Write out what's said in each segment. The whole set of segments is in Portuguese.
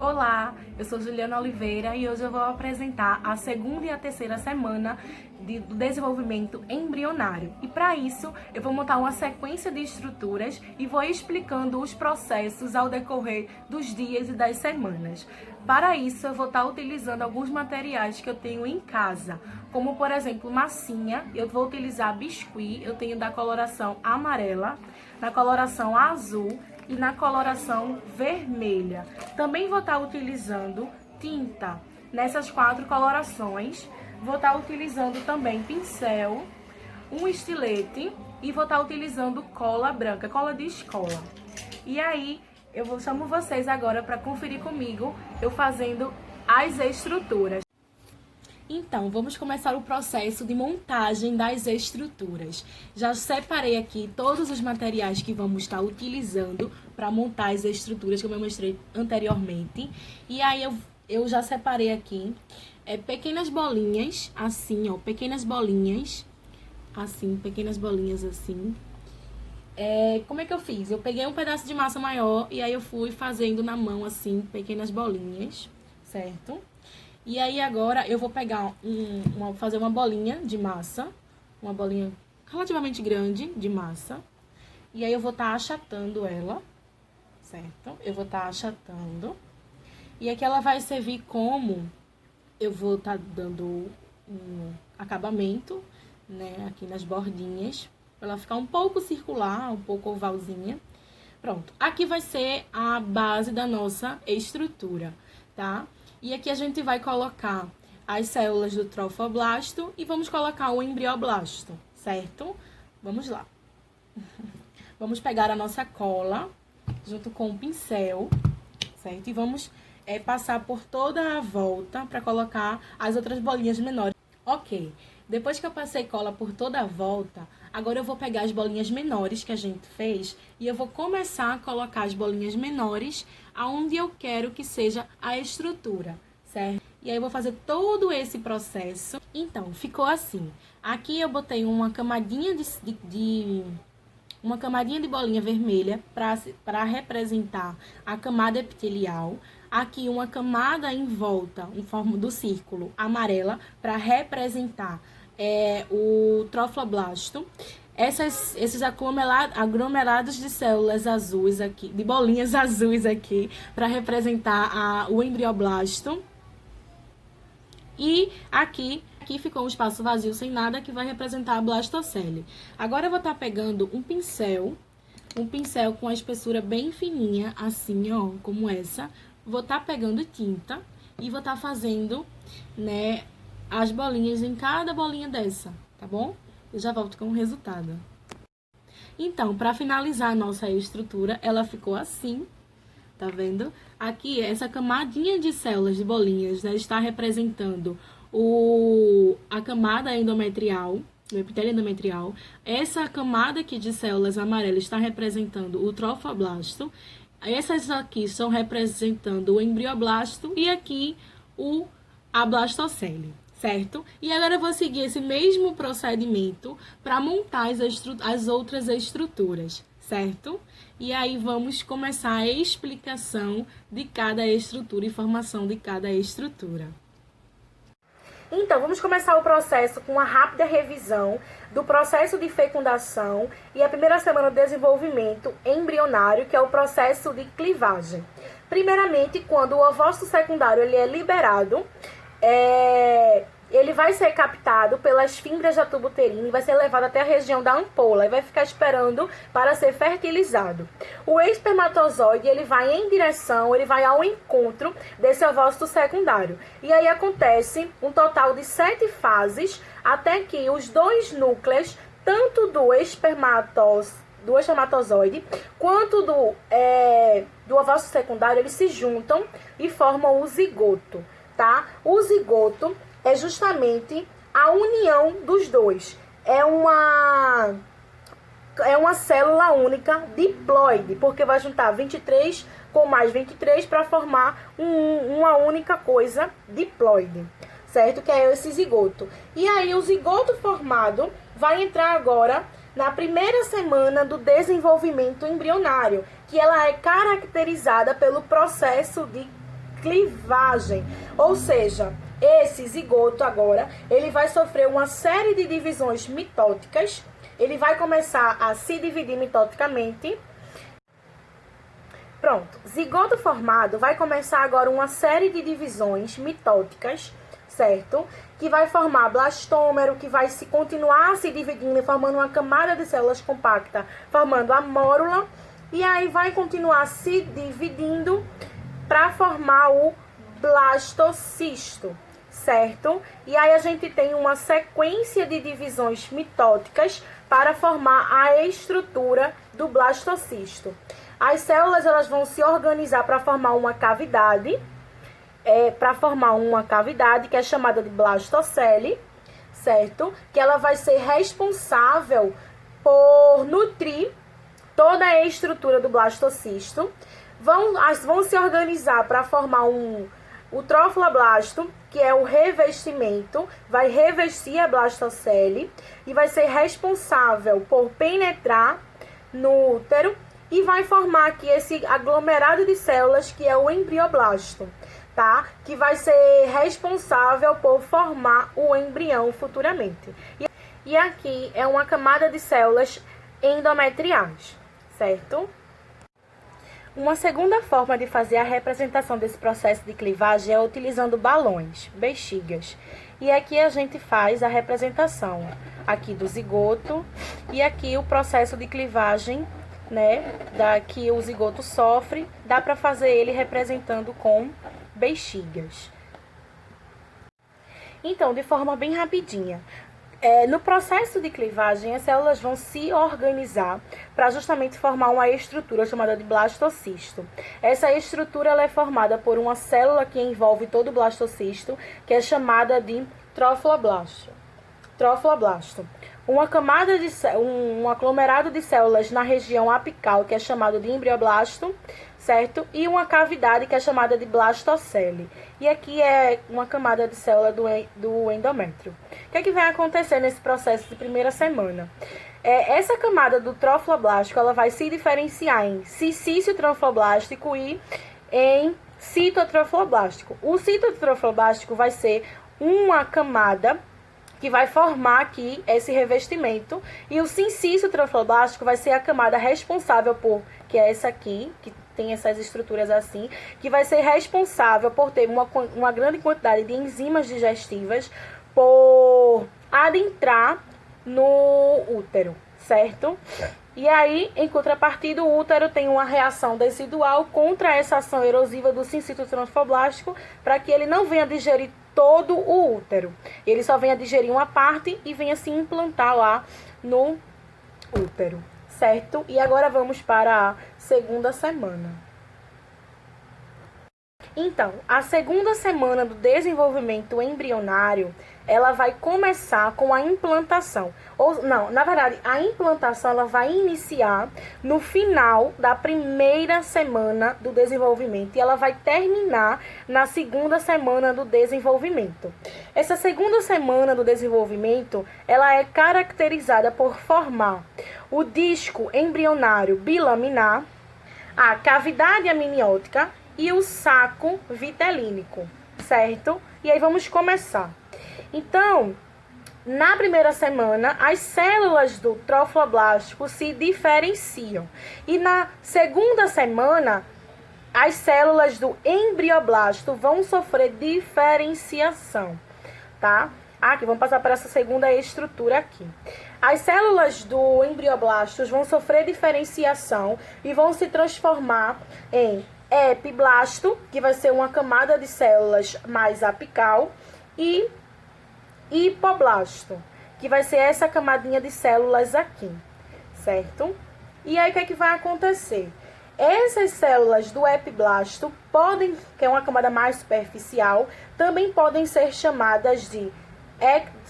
Olá, eu sou Juliana Oliveira e hoje eu vou apresentar a segunda e a terceira semana do desenvolvimento embrionário. E para isso, eu vou montar uma sequência de estruturas e vou explicando os processos ao decorrer dos dias e das semanas. Para isso, eu vou estar utilizando alguns materiais que eu tenho em casa, como por exemplo, massinha. Eu vou utilizar biscuit, eu tenho da coloração amarela, na coloração azul e na coloração vermelha. Também vou estar utilizando tinta nessas 4 colorações. Vou estar utilizando também pincel, um estilete e vou estar utilizando cola branca, cola de escola. E aí, chamo vocês agora para conferir comigo eu fazendo as estruturas. Então, vamos começar o processo de montagem das estruturas. Já separei aqui todos os materiais que vamos estar utilizando para montar as estruturas, como eu mostrei anteriormente. E aí, eu já separei aqui pequenas bolinhas, assim, ó, pequenas bolinhas assim. Como é que eu fiz? Eu peguei um pedaço de massa maior e aí eu fui fazendo na mão, assim, pequenas bolinhas, certo? E aí agora eu vou pegar fazer uma bolinha de massa, uma bolinha relativamente grande de massa. E aí eu vou estar achatando ela, certo? Eu vou estar achatando. E aqui ela vai servir como eu vou estar dando um acabamento, né, aqui nas bordinhas, para ela ficar um pouco circular, um pouco ovalzinha. Pronto, aqui vai ser a base da nossa estrutura, tá? E aqui a gente vai colocar as células do trofoblasto e vamos colocar o embrioblasto, certo? Vamos lá. Vamos pegar a nossa cola junto com o pincel, certo? E vamos passar por toda a volta para colocar as outras bolinhas menores. Ok, depois que eu passei cola por toda a volta, agora eu vou pegar as bolinhas menores que a gente fez e eu vou começar a colocar as bolinhas menores aonde eu quero que seja a estrutura, certo? E aí eu vou fazer todo esse processo. Então, ficou assim. Aqui eu botei uma camadinha de bolinha vermelha para representar a camada epitelial. Aqui uma camada em volta, em forma do círculo, amarela, para representar o trofoblasto. Esses aglomerados de células azuis aqui, de bolinhas azuis aqui, para representar o embrioblasto. E aqui ficou um espaço vazio sem nada, que vai representar a blastocele. Agora eu vou estar pegando um pincel com a espessura bem fininha, assim, ó, como essa. Vou estar pegando tinta e vou estar fazendo, né, as bolinhas em cada bolinha dessa, tá bom? Eu já volto com o resultado. Então, para finalizar a nossa estrutura, ela ficou assim, tá vendo? Aqui, essa camadinha de células de bolinhas, né, está representando a camada endometrial, o epitélio endometrial. Essa camada aqui de células amarelas está representando o trofoblasto. Essas aqui estão representando o embrioblasto e aqui a blastocele. Certo? E agora eu vou seguir esse mesmo procedimento para montar as outras estruturas, certo? E aí vamos começar a explicação de cada estrutura e formação de cada estrutura. Então, vamos começar o processo com uma rápida revisão do processo de fecundação e a primeira semana do desenvolvimento embrionário, que é o processo de clivagem. Primeiramente, quando o ovócito secundário ele é liberado, ele vai ser captado pelas fibras da tubo uterina e vai ser levado até a região da ampola e vai ficar esperando para ser fertilizado. O espermatozoide ele vai ao encontro desse ovócito secundário. E aí acontece um total de 7 fases até que os 2 núcleos, tanto do espermatozoide quanto do ovócito secundário, eles se juntam e formam o zigoto. Tá? O zigoto é justamente a união dos dois. É uma célula única diploide, porque vai juntar 23 com mais 23 para formar uma única coisa diploide, certo? Que é esse zigoto. E aí o zigoto formado vai entrar agora na primeira semana do desenvolvimento embrionário, que ela é caracterizada pelo processo de clivagem. Ou seja, esse zigoto agora, ele vai sofrer uma série de divisões mitóticas. Ele vai começar a se dividir mitoticamente. Pronto, zigoto formado vai começar agora uma série de divisões mitóticas, certo? Que vai formar blastômero, que vai continuar se dividindo e formando uma camada de células compacta, formando a mórula, e aí vai continuar se dividindo para formar o blastocisto, certo? E aí a gente tem uma sequência de divisões mitóticas para formar a estrutura do blastocisto. As células elas vão se organizar para formar uma cavidade, que é chamada de blastocele, certo? Que ela vai ser responsável por nutrir toda a estrutura do blastocisto. Vão se organizar para formar o trofloblasto, que é o revestimento, vai revestir a blastocele e vai ser responsável por penetrar no útero e vai formar aqui esse aglomerado de células que é o embrioblasto, tá? Que vai ser responsável por formar o embrião futuramente. E aqui é uma camada de células endometriais, certo? Uma segunda forma de fazer a representação desse processo de clivagem é utilizando balões, bexigas. E aqui a gente faz a representação aqui do zigoto e aqui o processo de clivagem, né, que o zigoto sofre, dá para fazer ele representando com bexigas. Então, de forma bem rapidinha, no processo de clivagem, as células vão se organizar para justamente formar uma estrutura chamada de blastocisto. Essa estrutura ela é formada por uma célula que envolve todo o blastocisto, que é chamada de trofloblasto. Um aglomerado de células na região apical, que é chamado de embrioblasto, certo? E uma cavidade que é chamada de blastocele. E aqui é uma camada de célula do endométrio. O que é que vai acontecer nesse processo de primeira semana? Essa camada do trofloblástico, ela vai se diferenciar em cicício trofloblástico e em citotrofloblástico. O citotrofloblástico vai ser uma camada que vai formar aqui esse revestimento, e o sincício trofloblástico vai ser a camada responsável por, que é essa aqui, que tem essas estruturas assim, que vai ser responsável por ter uma grande quantidade de enzimas digestivas por adentrar no útero, certo? E aí, em contrapartida, o útero tem uma reação decidual contra essa ação erosiva do sincício trofloblástico, para que ele não venha digerir todo o útero. Ele só venha digerir uma parte e venha se implantar lá no útero, certo? E agora vamos para a segunda semana. Então, a segunda semana do desenvolvimento embrionário, ela vai começar com a implantação. Na verdade, a implantação ela vai iniciar no final da primeira semana do desenvolvimento e ela vai terminar na segunda semana do desenvolvimento. Essa segunda semana do desenvolvimento, ela é caracterizada por formar o disco embrionário bilaminar, a cavidade amniótica e o saco vitelínico, certo? E aí vamos começar. Então, na primeira semana, as células do trofloblástico se diferenciam. E na segunda semana, as células do embrioblasto vão sofrer diferenciação, tá? Aqui, vamos passar para essa segunda estrutura aqui. As células do embrioblastos vão sofrer diferenciação e vão se transformar em epiblasto, que vai ser uma camada de células mais apical, e hipoblasto, que vai ser essa camadinha de células aqui, certo? E aí, o que é que vai acontecer? Essas células do epiblasto podem, que é uma camada mais superficial, também podem ser chamadas de,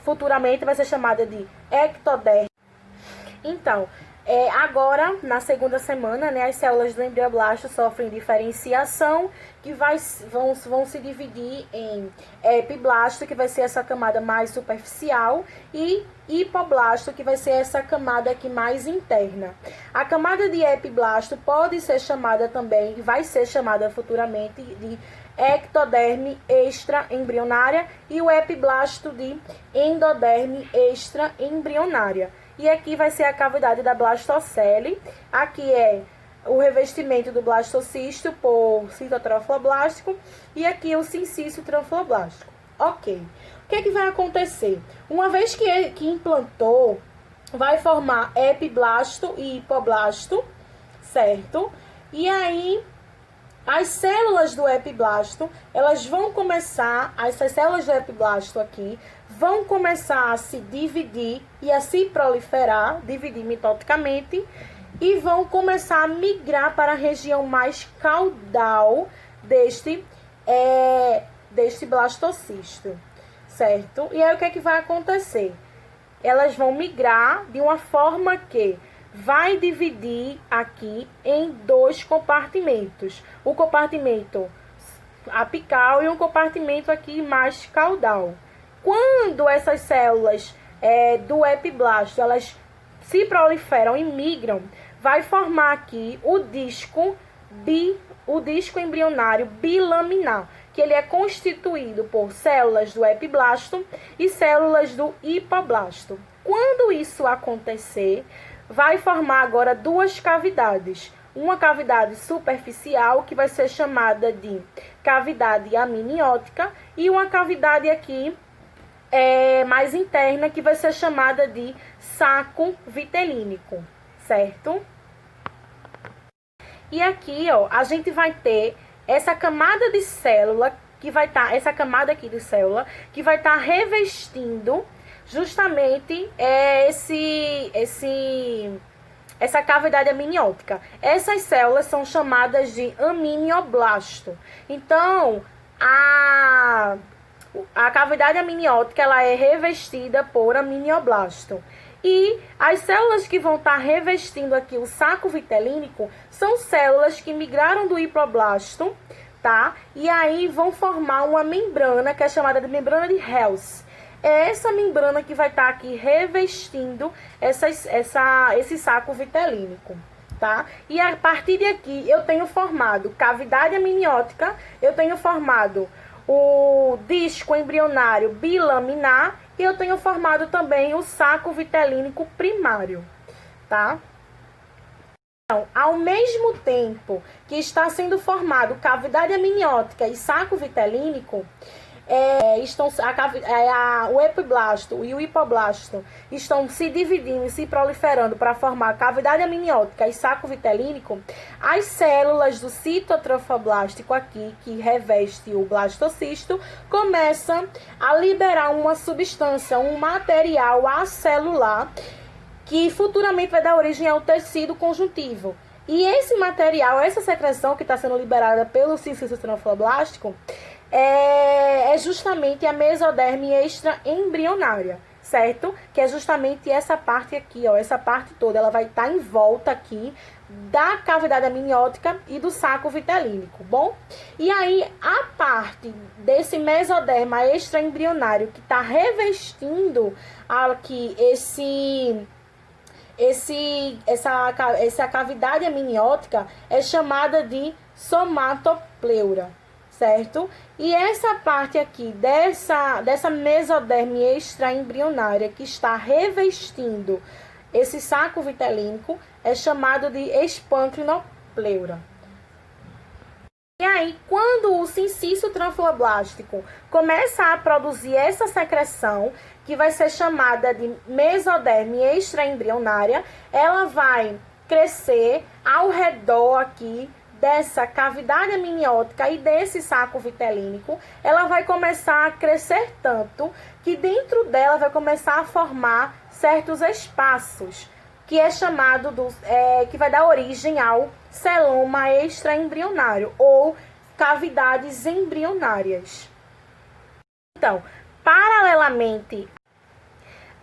futuramente vai ser chamada de ectoderme. Então, Agora, na segunda semana, né, as células do embrioblasto sofrem diferenciação, que vão se dividir em epiblasto, que vai ser essa camada mais superficial, e hipoblasto, que vai ser essa camada aqui mais interna. A camada de epiblasto pode ser chamada também, vai ser chamada futuramente de ectoderme extraembrionária e o epiblasto de endoderme extraembrionária. E aqui vai ser a cavidade da blastocele. Aqui é o revestimento do blastocisto por citotrofoblástico e aqui o sincício trofoblástico. Ok. O que é que vai acontecer? Uma vez que implantou, vai formar epiblasto e hipoblasto, certo? E aí as células do epiblasto, elas vão começar, essas células do epiblasto aqui, vão começar a se dividir e a se proliferar, dividir mitoticamente, e vão começar a migrar para a região mais caudal deste blastocisto, certo? E aí o que é que vai acontecer? Elas vão migrar de uma forma que vai dividir aqui em dois compartimentos. O compartimento apical e um compartimento aqui mais caudal. Quando essas células do epiblasto, elas se proliferam e migram, vai formar aqui o disco embrionário bilaminar, que ele é constituído por células do epiblasto e células do hipoblasto. Quando isso acontecer, vai formar agora duas cavidades. Uma cavidade superficial, que vai ser chamada de cavidade amniótica, e uma cavidade aqui mais interna, que vai ser chamada de saco vitelínico, certo? E aqui, ó, a gente vai ter essa camada de célula, que vai estar, essa camada aqui de célula, que vai estar revestindo justamente essa cavidade amniótica. Essas células são chamadas de amnioblasto. Então, a cavidade amniótica, ela é revestida por amnioblasto. E as células que vão estar revestindo aqui o saco vitelínico são células que migraram do hipoblasto, tá? E aí vão formar uma membrana que é chamada de membrana de Hels. É essa membrana que vai estar aqui revestindo esse saco vitelínico, tá? E a partir de aqui eu tenho formado cavidade amniótica, eu tenho formado o disco embrionário bilaminar e eu tenho formado também o saco vitelínico primário, tá? Então, ao mesmo tempo que está sendo formado cavidade amniótica e saco vitelínico, o epiblasto e o hipoblasto estão se dividindo e se proliferando para formar cavidade amniótica e saco vitelínico. As células do citotrofoblástico aqui, que reveste o blastocisto, começam a liberar uma substância, um material acelular, que futuramente vai dar origem ao tecido conjuntivo. E esse material, essa secreção que está sendo liberada pelo sincício trofoblástico, é justamente a mesoderme extraembrionária, certo? Que é justamente essa parte aqui, ó, essa parte toda, ela vai estar em volta aqui da cavidade amniótica e do saco vitelínico, bom? E aí, a parte desse mesoderma extraembrionário que está revestindo aqui essa cavidade amniótica é chamada de somatopleura, certo? E essa parte aqui dessa mesoderme extraembrionária que está revestindo esse saco vitelínico é chamado de espanclinopleura. E aí, quando o sincício trofoblástico começa a produzir essa secreção, que vai ser chamada de mesoderme extraembrionária, ela vai crescer ao redor aqui dessa cavidade amniótica e desse saco vitelínico. Ela vai começar a crescer tanto que dentro dela vai começar a formar certos espaços, que é chamado que vai dar origem ao celoma extraembrionário ou cavidades embrionárias. Então, paralelamente,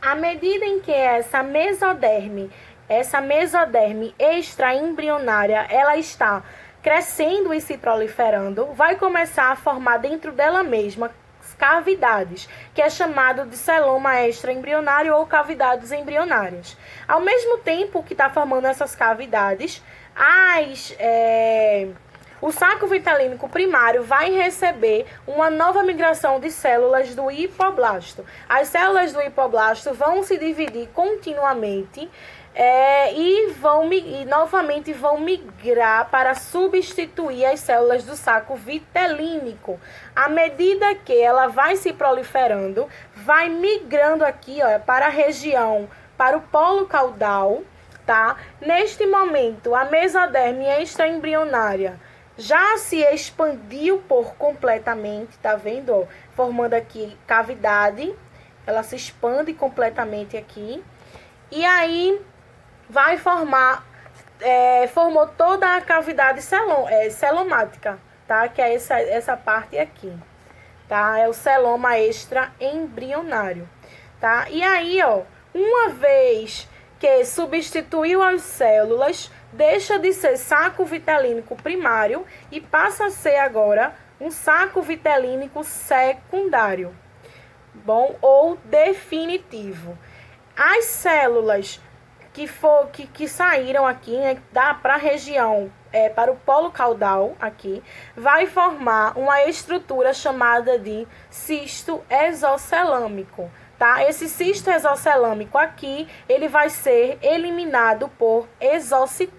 à medida em que essa mesoderme essa mesoderme extraembrionária, ela está crescendo e se proliferando, vai começar a formar dentro dela mesma cavidades, que é chamado de celoma extraembrionário ou cavidades embrionárias. Ao mesmo tempo que está formando essas cavidades, o saco vitalínico primário vai receber uma nova migração de células do hipoblasto. As células do hipoblasto vão se dividir continuamente e novamente vão migrar para substituir as células do saco vitalínico. À medida que ela vai se proliferando, vai migrando aqui, ó, para a região, para o polo caudal, tá? Neste momento, a mesoderme extraembrionária já se expandiu por completamente, tá vendo? Ó, formando aqui cavidade, ela se expande completamente aqui. E aí formou toda a cavidade celomática, tá? Que é essa parte aqui, tá? É o celoma extraembrionário, tá? E aí, ó, uma vez que substituiu as células, deixa de ser saco vitalínico primário e passa a ser agora um saco vitalínico secundário, bom, ou definitivo. As células que saíram aqui, né, para a região, para o polo caudal aqui, vai formar uma estrutura chamada de cisto exocelâmico, tá? Esse cisto exocelâmico aqui, ele vai ser eliminado por exocitose.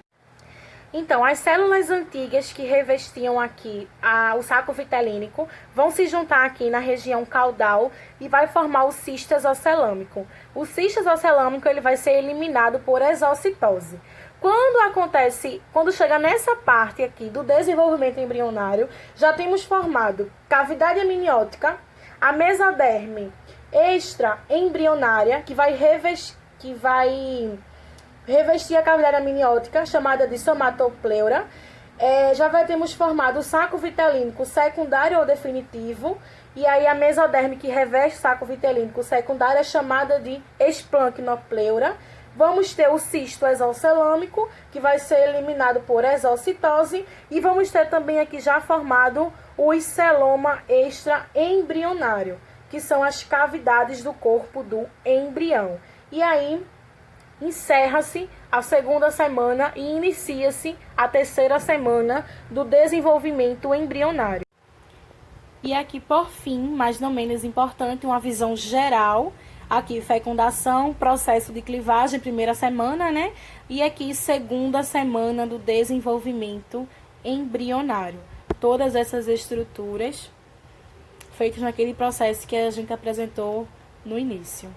Então, as células antigas que revestiam aqui o saco vitalínico vão se juntar aqui na região caudal e vai formar o cisto exocelâmico. O cisto exocelâmico ele vai ser eliminado por exocitose. Quando chega nessa parte aqui do desenvolvimento embrionário, já temos formado cavidade amniótica, a mesoderme extraembrionária, que vai revestir a cavidade amniótica, chamada de somatopleura. Já temos formado o saco vitalínico secundário ou definitivo, e aí a mesoderme que reveste o saco vitalínico secundário é chamada de esplancnopleura. Vamos ter o cisto exocelâmico, que vai ser eliminado por exocitose, e vamos ter também aqui já formado o celoma extraembrionário, que são as cavidades do corpo do embrião. E aí encerra-se a segunda semana e inicia-se a terceira semana do desenvolvimento embrionário. E aqui, por fim, mas não menos importante, uma visão geral. Aqui, fecundação, processo de clivagem, primeira semana, né? E aqui, segunda semana do desenvolvimento embrionário. Todas essas estruturas feitas naquele processo que a gente apresentou no início.